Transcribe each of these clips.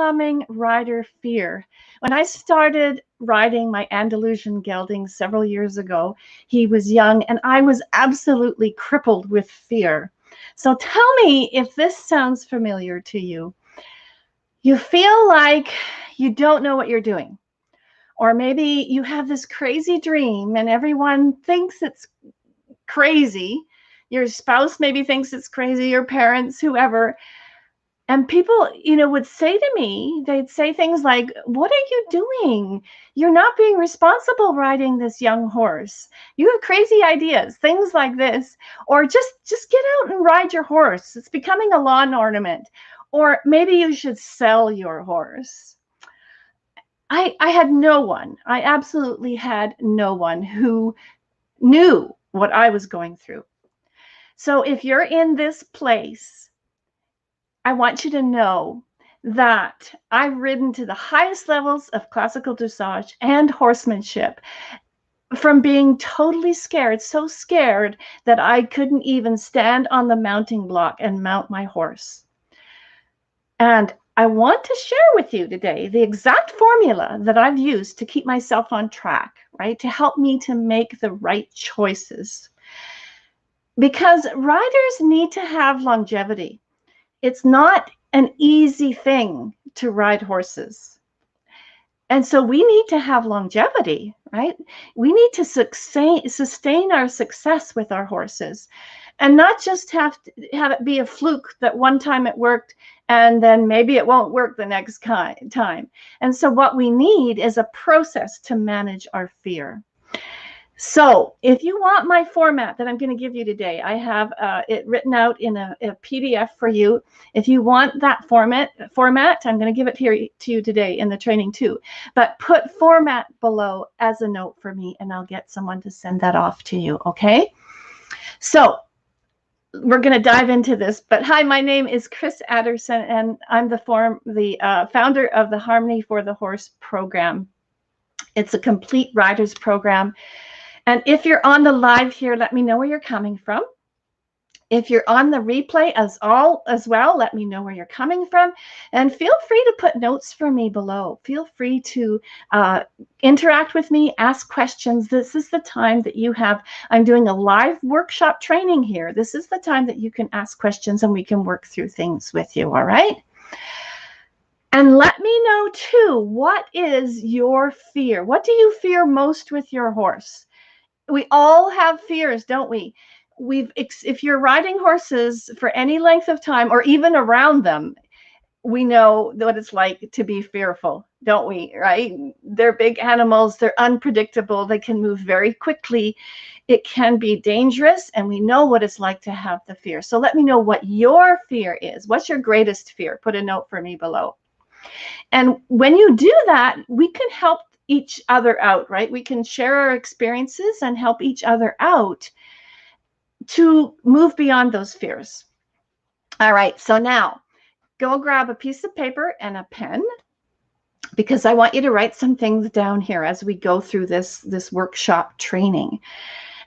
overwhelming rider fear. When I started riding my Andalusian gelding several years ago, he was young and I was absolutely crippled with fear. So tell me if this sounds familiar to you. You feel like you don't know what you're doing. Or maybe you have this crazy dream and everyone thinks it's crazy. Your spouse maybe thinks it's crazy, your parents, whoever. And people, would say to me, they'd say things like, "What are you doing? You're not being responsible riding this young horse. You have crazy ideas," things like this. Or just get out and ride your horse. It's becoming a lawn ornament. Or maybe you should sell your horse. I had no one. I absolutely had no one who knew what I was going through. So if you're in this place, I want you to know that I've ridden to the highest levels of classical dressage and horsemanship from being totally scared, so scared that I couldn't even stand on the mounting block and mount my horse. And I want to share with you today the exact formula that I've used to keep myself on track, right? To help me to make the right choices. Because riders need to have longevity. It's not an easy thing to ride horses. And so we need to have longevity, right? We need to sustain our success with our horses and not just have it be a fluke that one time it worked and then maybe it won't work the next time. And so what we need is a process to manage our fear. So if you want my format that I'm going to give you today, I have it written out in a PDF for you. If you want that format, I'm going to give it here to you today in the training too. But put format below as a note for me, and I'll get someone to send that off to you, okay? So we're going to dive into this. But hi, my name is Chris Adderson, and I'm the founder of the Harmony for the Horse program. It's a complete rider's program. And if you're on the live here, let me know where you're coming from. If you're on the replay as well, let me know where you're coming from. And feel free to put notes for me below. Feel free to interact with me, ask questions. This is the time that you have. I'm doing a live workshop training here. This is the time that you can ask questions and we can work through things with you, all right? And let me know too, what is your fear? What do you fear most with your horse? We all have fears, don't we? If you're riding horses for any length of time or even around them, we know what it's like to be fearful, don't we? Right? They're big animals. They're unpredictable. They can move very quickly. It can be dangerous, and we know what it's like to have the fear. So let me know what your fear is. What's your greatest fear? Put a note for me below. And when you do that, we can help each other out, right? We can share our experiences and help each other out to move beyond those fears. All right, so now go grab a piece of paper and a pen, because I want you to write some things down here as we go through this workshop training.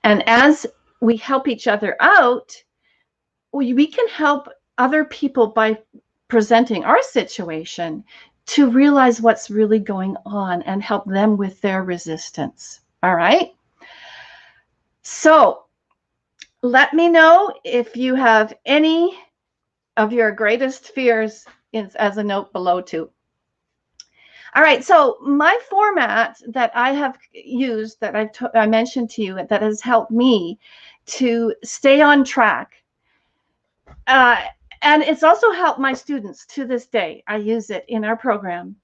And as we help each other out, we can help other people by presenting our situation to realize what's really going on and help them with their resistance. All right. So let me know if you have any of your greatest fears as a note below too. All right. So my format that I have used, that I mentioned to you, that has helped me to stay on track. And it's also helped my students to this day. I use it in our program.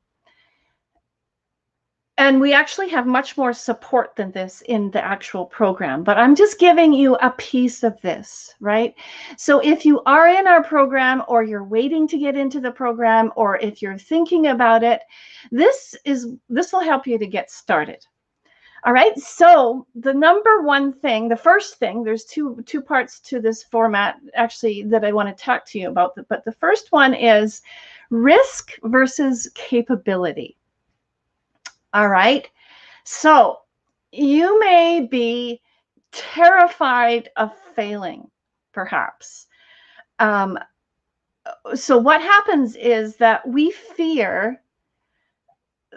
And we actually have much more support than this in the actual program, but I'm just giving you a piece of this, right? So if you are in our program, or you're waiting to get into the program, or if you're thinking about it, this will help you to get started. All right, so the number one thing, the first thing, there's two parts to this format actually that I want to talk to you about, but the first one is risk versus capability. All right, so you may be terrified of failing, perhaps. so what happens is that we fear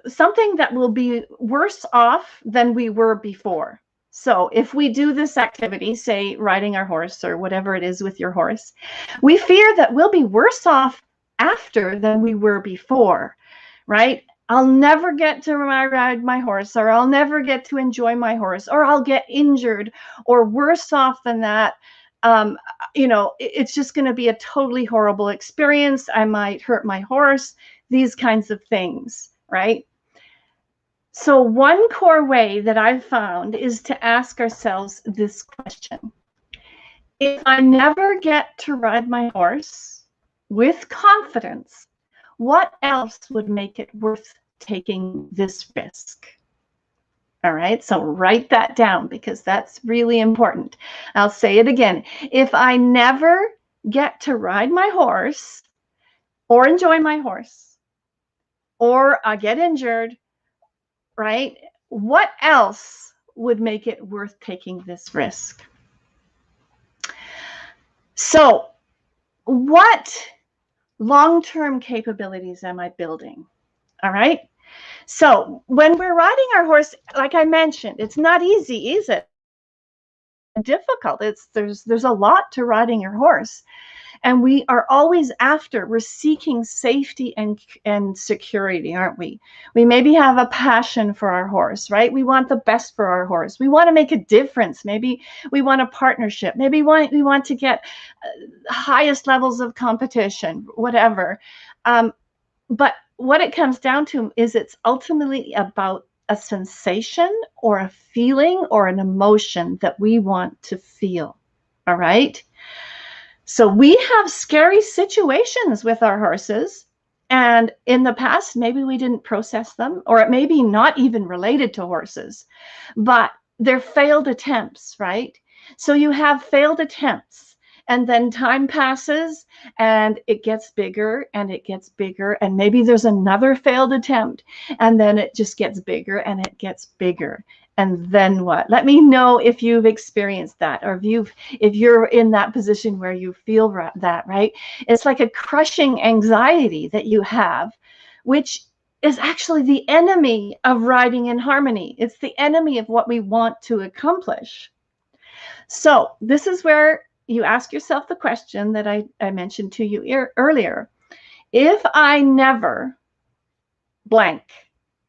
something that will be worse off than we were before. So if we do this activity, say riding our horse or whatever it is with your horse, we fear that we'll be worse off after than we were before, right? I'll never get to ride my horse, or I'll never get to enjoy my horse, or I'll get injured, or worse off than that. It's just going to be a totally horrible experience. I might hurt my horse, these kinds of things, right? So one core way that I've found is to ask ourselves this question. If I never get to ride my horse with confidence, what else would make it worth taking this risk? All right, so write that down because that's really important. I'll say it again. If I never get to ride my horse or enjoy my horse, or I get injured, right? What else would make it worth taking this risk? So, what long-term capabilities am I building? All right. So, when we're riding our horse, like I mentioned, it's not easy, is it? Difficult. There's a lot to riding your horse. And we are always we're seeking safety and security, aren't we? We maybe have a passion for our horse, right? We want the best for our horse. We want to make a difference. Maybe we want a partnership. Maybe we want to get highest levels of competition, whatever. But what it comes down to is it's ultimately about a sensation or a feeling or an emotion that we want to feel, all right? So we have scary situations with our horses, and in the past, maybe we didn't process them, or it may be not even related to horses, but they're failed attempts, right? So you have failed attempts, and then time passes and it gets bigger and it gets bigger, and maybe there's another failed attempt, and then it just gets bigger and it gets bigger. And then what? Let me know if you've experienced that, or if you're in that position where you feel that, right? It's like a crushing anxiety that you have, which is actually the enemy of riding in harmony. It's the enemy of what we want to accomplish. So this is where you ask yourself the question that I mentioned to you earlier. If I never blank,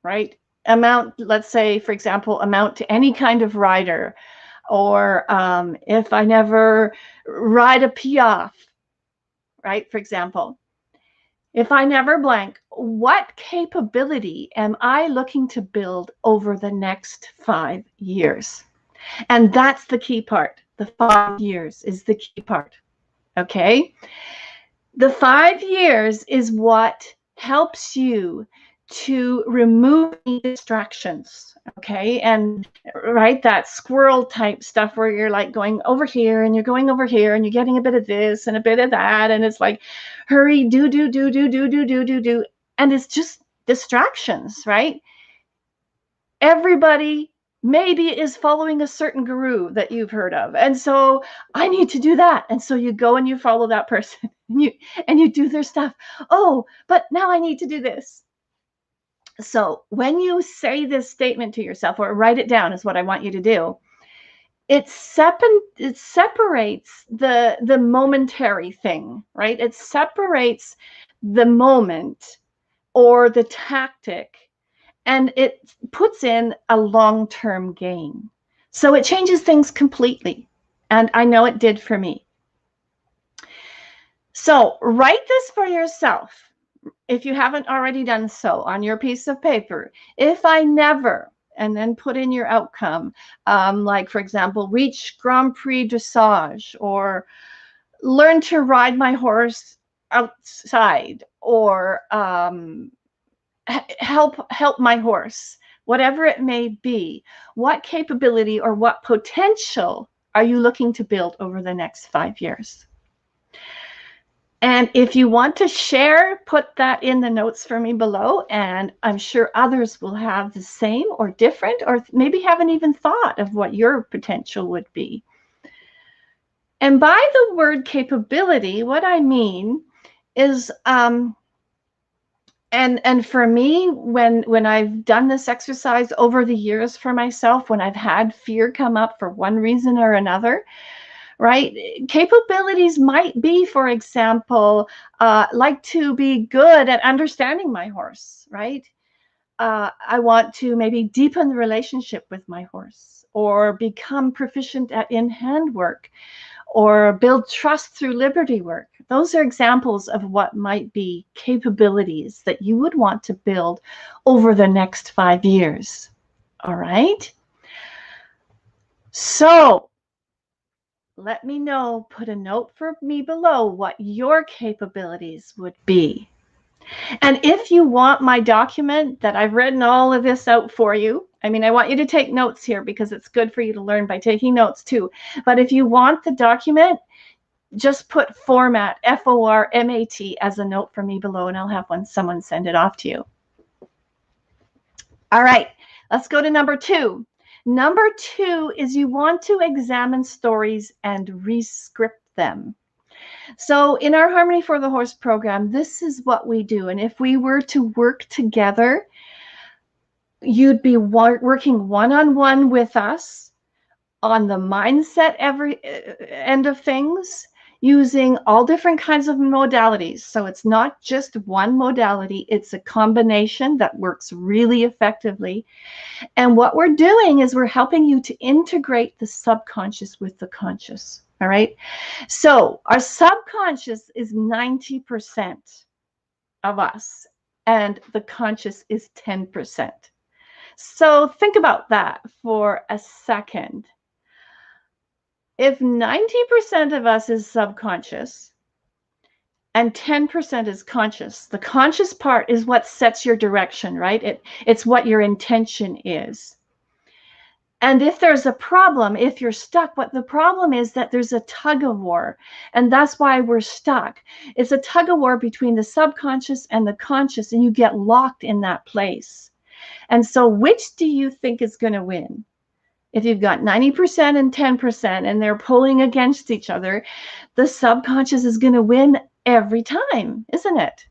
right? Let's say, for example, amount to any kind of rider, or if I never ride a Piaffe, right? For example, if I never blank, what capability am I looking to build over the next 5 years? And that's the key part. The 5 years is the key part. Okay. The 5 years is what helps you to remove distractions, okay? And right, that squirrel type stuff where you're like going over here and you're going over here and you're getting a bit of this and a bit of that, and it's like, hurry, do, and it's just distractions, right? Everybody maybe is following a certain guru that you've heard of, and so I need to do that, and so you go and you follow that person and you do their stuff. Oh, but now I need to do this. So when you say this statement to yourself, or write it down is what I want you to do, it separates the momentary thing, right? It separates the moment or the tactic, and it puts in a long-term gain. So it changes things completely. And I know it did for me. So write this for yourself, if you haven't already done so, on your piece of paper. If I never, and then put in your outcome, like, for example, reach Grand Prix dressage, or learn to ride my horse outside, or help my horse, whatever it may be. What capability or what potential are you looking to build over the next 5 years? And if you want to share, put that in the notes for me below, and I'm sure others will have the same or different, or maybe haven't even thought of what your potential would be. And by the word capability, what I mean is and for me, when I've done this exercise over the years for myself, when I've had fear come up for one reason or another, right? Capabilities might be, for example, like to be good at understanding my horse, right? I want to maybe deepen the relationship with my horse, or become proficient at in-hand work, or build trust through liberty work. Those are examples of what might be capabilities that you would want to build over the next 5 years. All right? So let me know, put a note for me below what your capabilities would be. And if you want my document that I've written all of this out for you, I mean, I want you to take notes here because it's good for you to learn by taking notes too. But if you want the document, just put format, F-O-R-M-A-T, as a note for me below, and I'll have someone send it off to you. All right, let's go to number 2. Number 2 is you want to examine stories and re-script them. So in our Harmony for the Horse program, this is what we do. And if we were to work together, you'd be working one-on-one with us on the mindset end of things, using all different kinds of modalities. So it's not just one modality, it's a combination that works really effectively. And what we're doing is we're helping you to integrate the subconscious with the conscious. All right. So our subconscious is 90% of us, and the conscious is 10%. So think about that for a second. If 90% of us is subconscious and 10% is conscious, the conscious part is what sets your direction, right? It's what your intention is. And if there's a problem, if you're stuck, what the problem is that there's a tug of war, and that's why we're stuck. It's a tug of war between the subconscious and the conscious, and you get locked in that place. And so which do you think is going to win? If you've got 90% and 10% and they're pulling against each other, the subconscious is going to win every time, isn't it?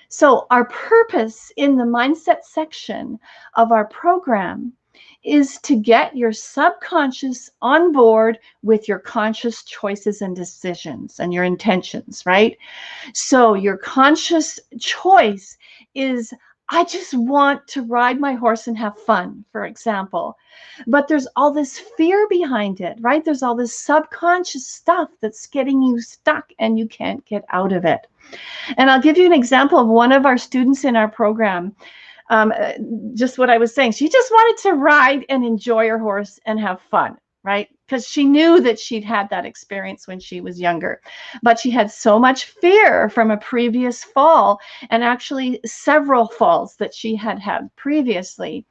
So our purpose in the mindset section of our program is to get your subconscious on board with your conscious choices and decisions and your intentions, right? So your conscious choice is, I just want to ride my horse and have fun, for example. But there's all this fear behind it, right? There's all this subconscious stuff that's getting you stuck and you can't get out of it. And I'll give you an example of one of our students in our program. Just what I was saying. She just wanted to ride and enjoy her horse and have fun, right? Because she knew that she'd had that experience when she was younger. But she had so much fear from a previous fall, and actually several falls that she had had previously,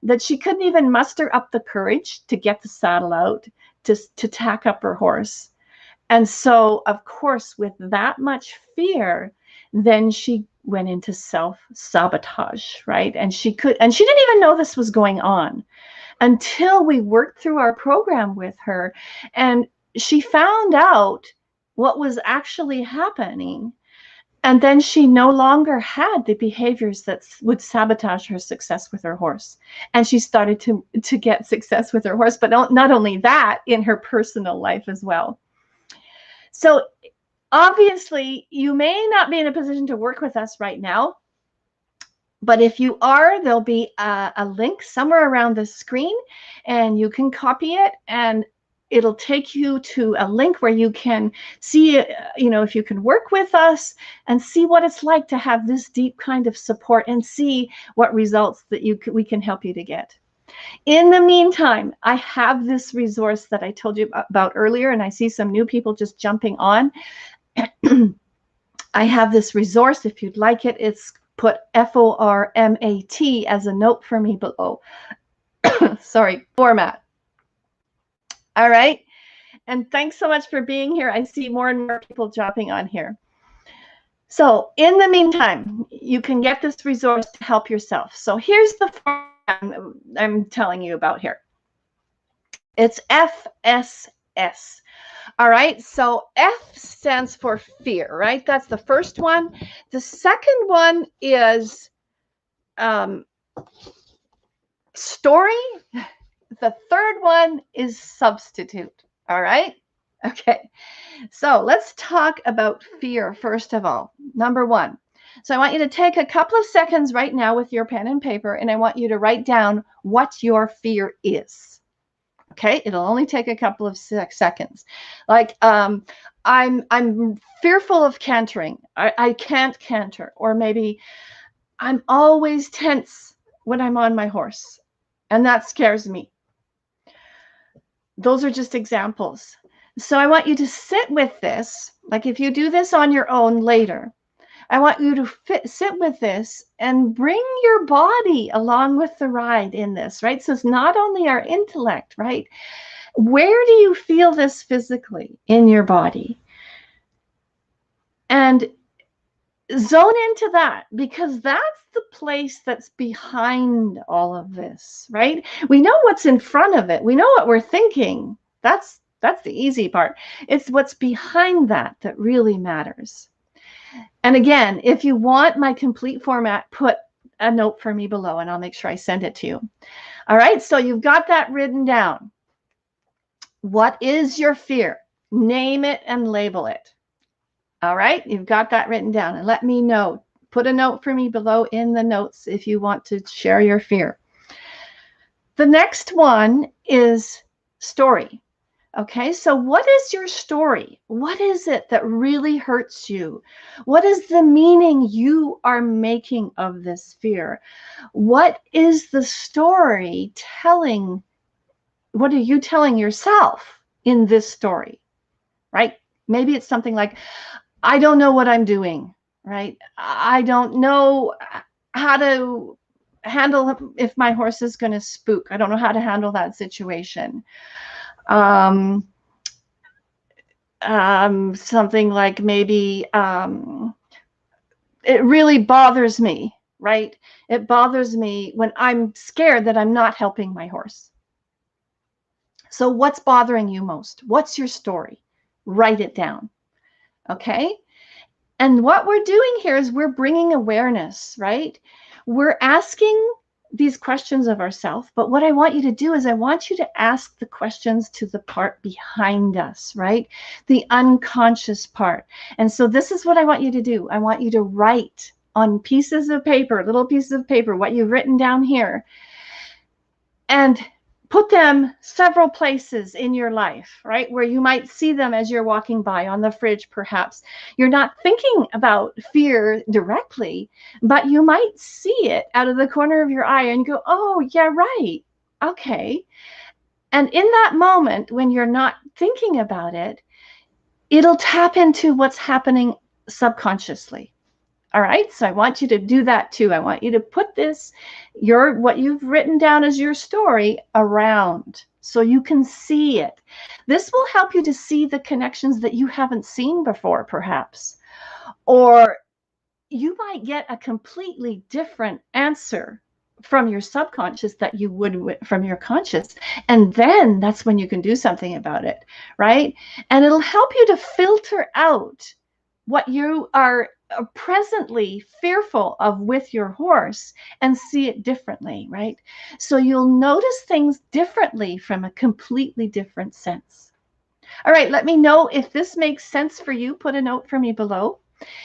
that she couldn't even muster up the courage to get the saddle out, to tack up her horse. And so, of course, with that much fear, then she went into self-sabotage, right? And she didn't even know this was going on until we worked through our program with her, and she found out what was actually happening. And then she no longer had the behaviors that would sabotage her success with her horse. And she started to get success with her horse, but not only that, in her personal life as well. So obviously, you may not be in a position to work with us right now, but if you are, there'll be a link somewhere around the screen, and you can copy it, and it'll take you to a link where you can see, if you can work with us and see what it's like to have this deep kind of support, and see what results that we can help you to get. In the meantime, I have this resource that I told you about earlier, and I see some new people just jumping on. I have this resource. If you'd like it, it's put F-O-R-M-A-T as a note for me below. Sorry, format. All right. And thanks so much for being here. I see more and more people jumping on here. So in the meantime, you can get this resource to help yourself. So here's the format I'm telling you about here. It's FSA. S. All right, so F stands for fear, right? That's the first one. The second one is story. The third one is substitute. All right. Okay. So let's talk about fear first of all. Number one. So I want you to take a couple of seconds right now with your pen and paper, and I want you to write down what your fear is. Okay, it'll only take a couple of seconds. Like, I'm fearful of cantering. I can't canter, or maybe I'm always tense when I'm on my horse, and that scares me. Those are just examples. So I want you to sit with this. Like if you do this on your own later, I want you to sit with this and bring your body along with the ride in this, right? So it's not only our intellect, right? Where do you feel this physically in your body? And zone into that, because that's the place that's behind all of this, right? We know what's in front of it. We know what we're thinking. That's the easy part. It's what's behind that that really matters. And again, if you want my complete format, put a note for me below and I'll make sure I send it to you. All right, so you've got that written down. What is your fear? Name it and label it. All right, you've got that written down, and let me know. Put a note for me below in the notes if you want to share your fear. The next one is story. Okay, so what is your story? What is it that really hurts you? What is the meaning you are making of this fear? What is the story telling? What are you telling yourself in this story, right? Maybe it's something like, I don't know what I'm doing, right? I don't know how to handle if my horse is going to spook. I don't know how to handle that situation. Something like maybe it really bothers me, right? It bothers me when I'm scared that I'm not helping my horse. So what's bothering you most? What's your story? Write it down. Okay. And what we're doing here is we're bringing awareness, right? We're asking these questions of ourselves, but what I want you to do is I want you to ask the questions to the part behind us, right? The unconscious part. And so this is what I want you to do. I want you to write on pieces of paper, little pieces of paper, what you've written down here, and put them several places in your life, right? Where you might see them as you're walking by, on the fridge, perhaps. You're not thinking about fear directly, but you might see it out of the corner of your eye and go, oh, yeah, right. Okay. And in that moment, when you're not thinking about it, it'll tap into what's happening subconsciously. All right, so I want you to do that too. I want you to put this, what you've written down as your story, around so you can see it. This will help you to see the connections that you haven't seen before, perhaps. Or you might get a completely different answer from your subconscious that you would from your conscious. And then that's when you can do something about it, right? And it'll help you to filter out what you are presently fearful of with your horse and see it differently, right? So you'll notice things differently from a completely different sense. All right, let me know if this makes sense for you. Put a note for me below.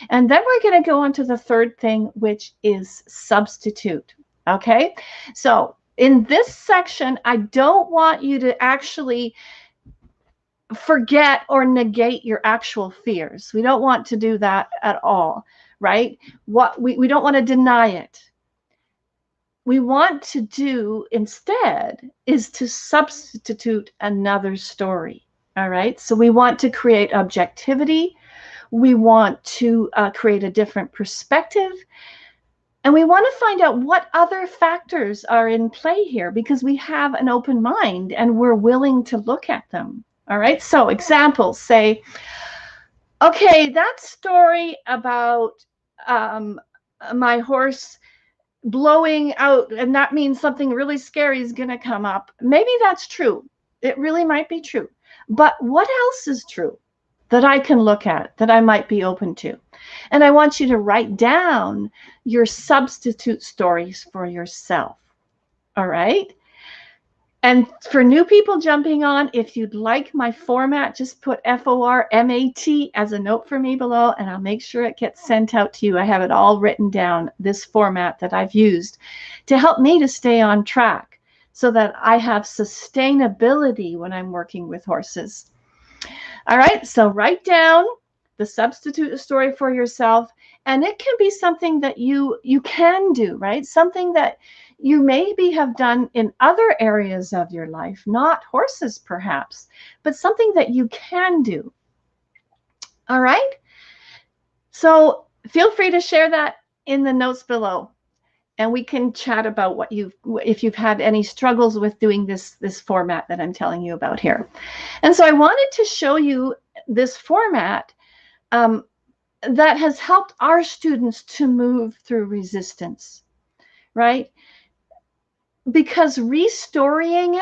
And then we're going to go on to the third thing, which is substitute. Okay, so in this section, I don't want you to actually forget or negate your actual fears. We don't want to do that at all, right? We don't want to deny it. We want to do instead is to substitute another story. All right, so we want to create objectivity. We want to create a different perspective. And we want to find out what other factors are in play here, because we have an open mind and we're willing to look at them. All right, so examples say, okay, that story about my horse blowing out, and that means something really scary is going to come up. Maybe that's true. It really might be true. But what else is true that I can look at, that I might be open to? And I want you to write down your substitute stories for yourself. All right? And for new people jumping on, if you'd like my format, just put FORMAT as a note for me below, and I'll make sure it gets sent out to you. I have it all written down, this format that I've used to help me to stay on track so that I have sustainability when I'm working with horses. All right, so write down the substitute story for yourself, and it can be something that you can do, right? Something that you maybe have done in other areas of your life, not horses perhaps, but something that you can do. All right? So feel free to share that in the notes below, and we can chat about what if you've had any struggles with doing this format that I'm telling you about here. And so I wanted to show you this format that has helped our students to move through resistance, right? Because restoring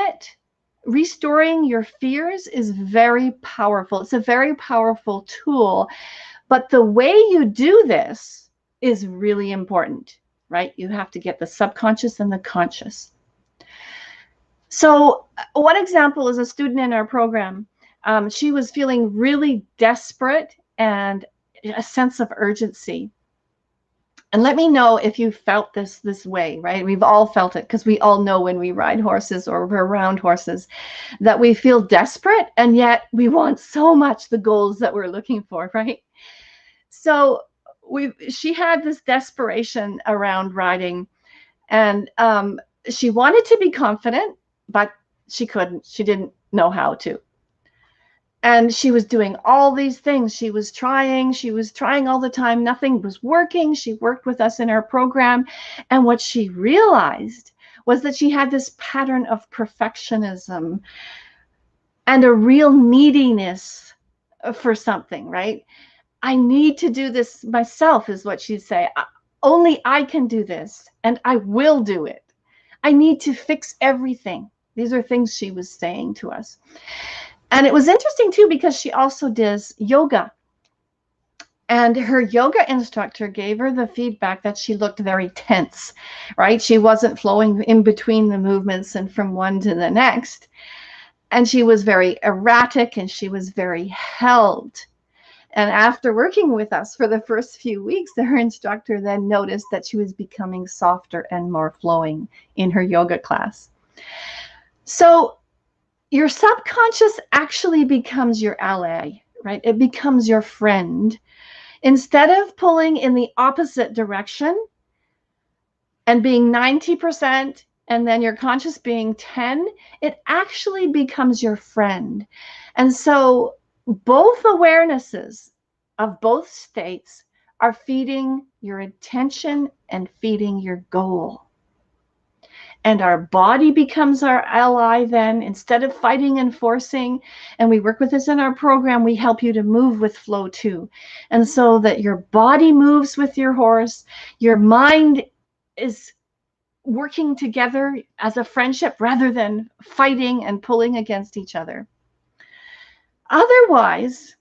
your fears is very powerful. It's a very powerful tool, but the way you do this is really important, right? You have to get the subconscious and the conscious. So one example is a student in our program. She was feeling really desperate and a sense of urgency. And let me know if you felt this way, right? We've all felt it, because we all know when we ride horses or we're around horses that we feel desperate, and yet we want so much the goals that we're looking for, right? So she had this desperation around riding, and she wanted to be confident, but she couldn't. She didn't know how to. And she was doing all these things. She was trying all the time. Nothing was working. She worked with us in our program. And what she realized was that she had this pattern of perfectionism and a real neediness for something, right? I need to do this myself, is what she'd say. Only I can do this, and I will do it. I need to fix everything. These are things she was saying to us. And it was interesting too, because she also does yoga. And her yoga instructor gave her the feedback that she looked very tense, right? She wasn't flowing in between the movements and from one to the next. And she was very erratic, and she was very held. And after working with us for the first few weeks, her instructor then noticed that she was becoming softer and more flowing in her yoga class. So your subconscious actually becomes your ally, right? It becomes your friend. Instead of pulling in the opposite direction and being 90% and then your conscious being 10, it actually becomes your friend. And so both awarenesses of both states are feeding your attention and feeding your goal. And our body becomes our ally then, instead of fighting and forcing. And we work with this in our program. We help you to move with flow too. And so that your body moves with your horse, your mind is working together as a friendship rather than fighting and pulling against each other. Otherwise,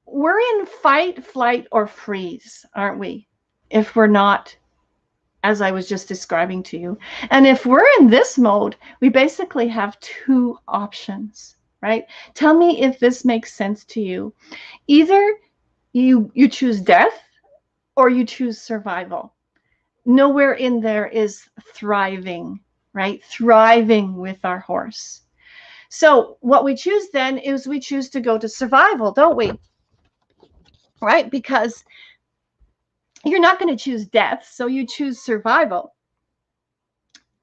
we're in fight, flight, or freeze, aren't we? If we're not, as I was just describing to you. And if we're in this mode, we basically have two options, right? Tell me if this makes sense to you. Either you choose death or you choose survival. Nowhere in there is thriving, right? Thriving with our horse. So what we choose then is we choose to go to survival, don't we? Right? Because you're not going to choose death, so you choose survival.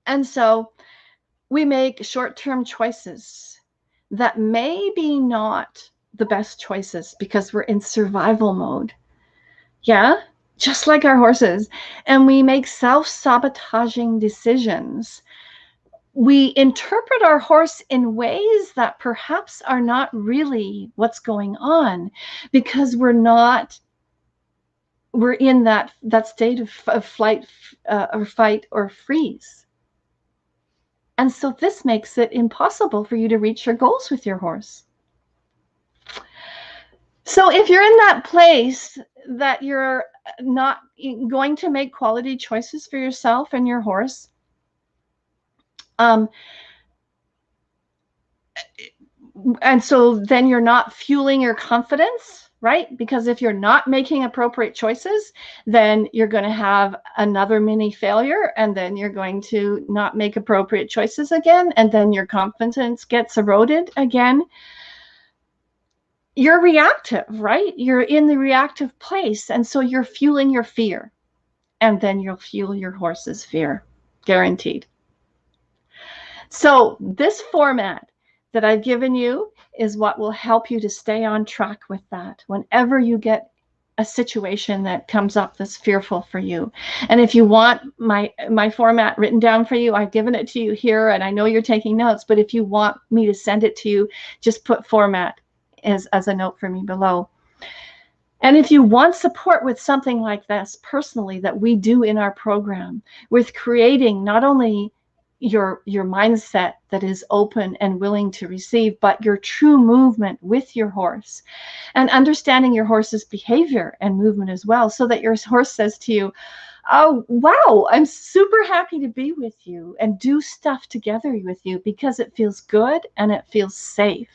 And so we make short-term choices that may be not the best choices because we're in survival mode. Yeah, just like our horses. And we make self-sabotaging decisions. We interpret our horse in ways that perhaps are not really what's going on, because we're in that state of flight or fight or freeze. And so this makes it impossible for you to reach your goals with your horse. So if you're in that place that you're not going to make quality choices for yourself and your horse, and so then you're not fueling your confidence, right? Because if you're not making appropriate choices, then you're going to have another mini failure, and then you're going to not make appropriate choices again, and then your confidence gets eroded again. You're reactive, right? You're in the reactive place, and so you're fueling your fear, and then you'll fuel your horse's fear, guaranteed. So this format that I've given you is what will help you to stay on track with that whenever you get a situation that comes up that's fearful for you. And if you want my format written down for you, I've given it to you here, and I know you're taking notes, but if you want me to send it to you, just put format as a note for me below. And if you want support with something like this personally that we do in our program, with creating not only your mindset that is open and willing to receive, but your true movement with your horse, and understanding your horse's behavior and movement as well, so that your horse says to you, oh, wow, I'm super happy to be with you and do stuff together with you because it feels good and it feels safe.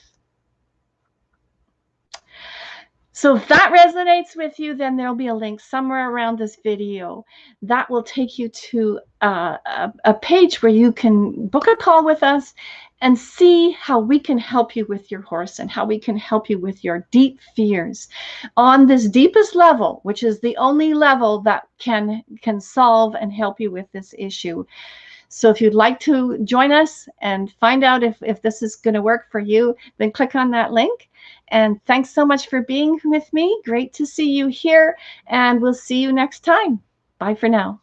So if that resonates with you, then there'll be a link somewhere around this video that will take you to a page where you can book a call with us and see how we can help you with your horse and how we can help you with your deep fears on this deepest level, which is the only level that can solve and help you with this issue. So if you'd like to join us and find out if this is going to work for you, then click on that link. And thanks so much for being with me. Great to see you here, and we'll see you next time. Bye for now.